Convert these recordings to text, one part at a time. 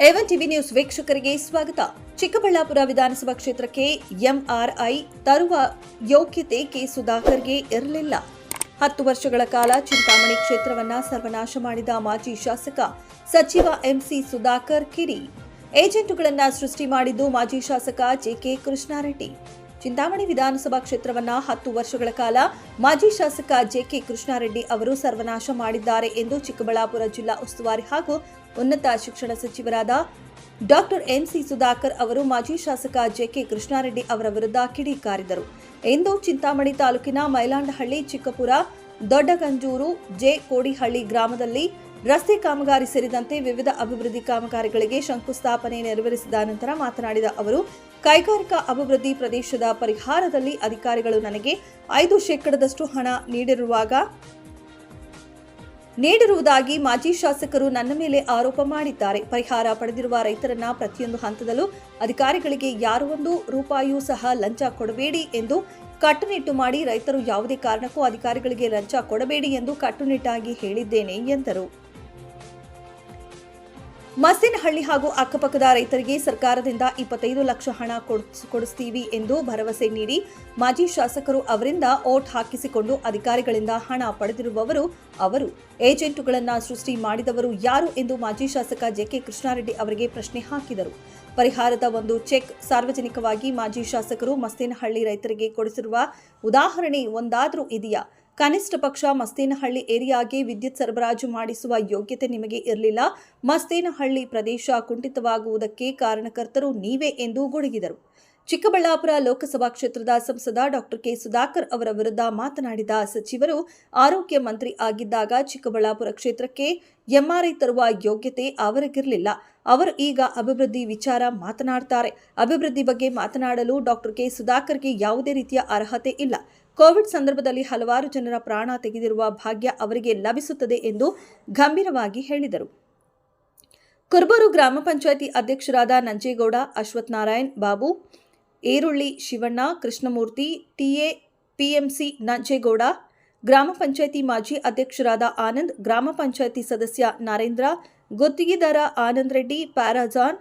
A one TV news ವೀಕ್ಷಕರಿಗೆ ಸ್ವಾಗತ. ಚಿಕ್ಕಬಳ್ಳಾಪುರ ವಿಧಾನಸಭಾ ಕ್ಷೇತ್ರಕ್ಕೆ ಎಂಆರ್ಐ ತರುವ ಯೋಗ್ಯತೆ ಕೆ ಸುಧಾಕರ್ಗೆ ಇರಲಿಲ್ಲ. 10 ವರ್ಷಗಳ ಕಾಲ ಚಿಂತಾಮಣಿ ಕ್ಷೇತ್ರವನ್ನ ಸರ್ವನಾಶ ಮಾಡಿದ ಮಾಜಿ ಶಾಸಕ ಸಚಿವ ಎಂಸಿ ಸುಧಾಕರ್ ಕಿಡಿ. ಏಜೆಂಟುಗಳನ್ನ ಸೃಷ್ಟಿ ಮಾಡಿದ್ದು ಮಾಜಿ ಶಾಸಕ ಜೆಕೆ ಕೃಷ್ಣಾರೆಡ್ಡಿ. ಚಿಂತಾಮಣಿ ವಿಧಾನಸಭಾ ಕ್ಷೇತ್ರವನ್ನ 10 ವರ್ಷಗಳ ಕಾಲ ಮಾಜಿ ಶಾಸಕ ಜೆಕೆ ಕೃಷ್ಣಾರೆಡ್ಡಿ ಅವರು ಸರ್ವನಾಶ ಮಾಡಿದ್ದಾರೆ ಎಂದು ಚಿಕ್ಕಬಳ್ಳಾಪುರ ಜಿಲ್ಲಾ ಉಸ್ತುವಾರಿ ಹಾಗೂ ಉನ್ನತ ಶಿಕ್ಷಣ ಸಚಿವರಾದ ಡಾಕ್ಟರ್ ಎಂಸಿ ಸುಧಾಕರ್ ಅವರು ಮಾಜಿ ಶಾಸಕ ಜೆಕೆ ಕೃಷ್ಣಾರೆಡ್ಡಿ ಅವರ ವಿರುದ್ಧ ಕಿಡಿಕಾರಿದರು. ಇಂದು ಚಿಂತಾಮಣಿ ತಾಲೂಕಿನ ಮೈಲಾಂಡಹಳ್ಳಿ, ಚಿಕ್ಕಪುರ, ದೊಡ್ಡಗಂಜೂರು, ಜೆ ಕೋಡಿಹಳ್ಳಿ ಗ್ರಾಮದಲ್ಲಿ ರಸ್ತೆ ಕಾಮಗಾರಿ ಸೇರಿದಂತೆ ವಿವಿಧ ಅಭಿವೃದ್ಧಿ ಕಾಮಗಾರಿಗಳಿಗೆ ಶಂಕುಸ್ಥಾಪನೆ ನೆರವೇರಿಸಿದ ನಂತರ ಮಾತನಾಡಿದ ಅವರು, ಕೈಗಾರಿಕಾ ಅಭಿವೃದ್ಧಿ ಪ್ರದೇಶದ ಪರಿಹಾರದಲ್ಲಿ ಅಧಿಕಾರಿಗಳು ನನಗೆ 5% ಹಣ ನೀಡಿರುವುದಾಗಿ ಮಾಜಿ ಶಾಸಕರು ನನ್ನ ಮೇಲೆ ಆರೋಪ ಮಾಡಿದ್ದಾರೆ. ಪರಿಹಾರ ಪಡೆದಿರುವ ರೈತರನ್ನ ಪ್ರತಿಯೊಂದು ಹಂತದಲ್ಲೂ ಅಧಿಕಾರಿಗಳಿಗೆ ಯಾರು ₹1 ಸಹ ಲಂಚ ಕೊಡಬೇಡಿ ಎಂದು ಕಟ್ಟುನಿಟ್ಟು ಮಾಡಿ, ರೈತರು ಯಾವುದೇ ಕಾರಣಕ್ಕೂ ಅಧಿಕಾರಿಗಳಿಗೆ ಲಂಚ ಕೊಡಬೇಡಿ ಎಂದು ಕಟ್ಟುನಿಟ್ಟಾಗಿ ಹೇಳಿದ್ದೇನೆ ಎಂದರು. ಮಸ್ತೇನಹಳ್ಳಿ ಹಾಗೂ ಅಕ್ಕಪಕ್ಕದ ರೈತರಿಗೆ ಸರ್ಕಾರದಿಂದ 25 ಲಕ್ಷ ಹಣ ಕೊಡಿಸ್ತೀವಿ ಎಂದು ಭರವಸೆ ನೀಡಿ ಮಾಜಿ ಶಾಸಕರು ಅವರಿಂದ ಓಟ್ ಹಾಕಿಸಿಕೊಂಡು ಅಧಿಕಾರಿಗಳಿಂದ ಹಣ ಪಡೆದಿರುವವರು ಅವರು. ಏಜೆಂಟುಗಳನ್ನು ಸೃಷ್ಟಿ ಮಾಡಿದವರು ಯಾರು ಎಂದು ಮಾಜಿ ಶಾಸಕ ಜೆಕೆ ಕೃಷ್ಣಾರೆಡ್ಡಿ ಅವರಿಗೆ ಪ್ರಶ್ನೆ ಹಾಕಿದರು. ಪರಿಹಾರದ ಒಂದು ಚೆಕ್ ಸಾರ್ವಜನಿಕವಾಗಿ ಮಾಜಿ ಶಾಸಕರು ಮಸ್ತೇನಹಳ್ಳಿ ರೈತರಿಗೆ ಕೊಡಿಸಿರುವ ಉದಾಹರಣೆ ಒಂದಾದರೂ ಇದೆಯಾ? ಕನಿಷ್ಠ ಪಕ್ಷ ಮಸ್ತೇನಹಳ್ಳಿ ಏರಿಯಾಗೆ ವಿದ್ಯುತ್ ಸರಬರಾಜು ಮಾಡಿಸುವ ಯೋಗ್ಯತೆ ನಿಮಗೆ ಇರಲಿಲ್ಲ. ಮಸ್ತೇನಹಳ್ಳಿ ಪ್ರದೇಶ ಕುಂಠಿತವಾಗುವುದಕ್ಕೆ ಕಾರಣಕರ್ತರು ನೀವೇ ಎಂದು ಗುಡುಗಿದರು. ಚಿಕ್ಕಬಳ್ಳಾಪುರ ಲೋಕಸಭಾ ಕ್ಷೇತ್ರದ ಸಂಸದ ಡಾಕ್ಟರ್ ಕೆ ಸುಧಾಕರ್ ಅವರ ವಿರುದ್ಧ ಮಾತನಾಡಿದ ಸಚಿವರು, ಆರೋಗ್ಯ ಮಂತ್ರಿ ಆಗಿದ್ದಾಗ ಚಿಕ್ಕಬಳ್ಳಾಪುರ ಕ್ಷೇತ್ರಕ್ಕೆ ಎಂಆರ್ಐ ತರುವ ಯೋಗ್ಯತೆ ಅವರಿಗಿರಲಿಲ್ಲ. ಅವರು ಈಗ ಅಭಿವೃದ್ಧಿ ವಿಚಾರ ಮಾತನಾಡ್ತಾರೆ. ಅಭಿವೃದ್ಧಿ ಬಗ್ಗೆ ಮಾತನಾಡಲು ಡಾಕ್ಟರ್ ಕೆ ಸುಧಾಕರ್ಗೆ ಯಾವುದೇ ರೀತಿಯ ಅರ್ಹತೆ ಇಲ್ಲ. ಕೋವಿಡ್ ಸಂದರ್ಭದಲ್ಲಿ ಹಲವಾರು ಜನರ ಪ್ರಾಣ ತೆಗೆದಿರುವ ಭಾಗ್ಯ ಅವರಿಗೆ ಲಭಿಸುತ್ತದೆ ಎಂದು ಗಂಭೀರವಾಗಿ ಹೇಳಿದರು. ಕುರುಬೂರು ಗ್ರಾಮ ಪಂಚಾಯಿತಿ ಅಧ್ಯಕ್ಷರಾದ ನಂಜೇಗೌಡ, ಅಶ್ವಥ್ ನಾರಾಯಣ್ ಬಾಬು, ಈರುಳ್ಳಿ ಶಿವಣ್ಣ, ಕೃಷ್ಣಮೂರ್ತಿ, ಟಿಎ, ಪಿಎಂಸಿ ನಂಜೇಗೌಡ, ಗ್ರಾಮ ಪಂಚಾಯಿತಿ ಮಾಜಿ ಅಧ್ಯಕ್ಷರಾದ ಆನಂದ್, ಗ್ರಾಮ ಪಂಚಾಯಿತಿ ಸದಸ್ಯ ನರೇಂದ್ರ, ಗುತ್ತಿಗೆದಾರ ಆನಂದ್ ರೆಡ್ಡಿ, ಪ್ಯಾರಾಜಾನ್,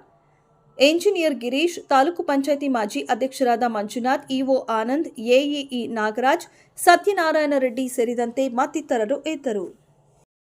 ಎಂಜಿನಿಯರ್ ಗಿರೀಶ್, ತಾಲೂಕು ಪಂಚಾಯಿತಿ ಮಾಜಿ ಅಧ್ಯಕ್ಷರಾದ ಮಂಜುನಾಥ್, ಇಒ ಆನಂದ್, ಎಇಇ ನಾಗರಾಜ್, ಸತ್ಯನಾರಾಯಣ ರೆಡ್ಡಿ ಸೇರಿದಂತೆ ಮತ್ತಿತರರು ಇದ್ದರು.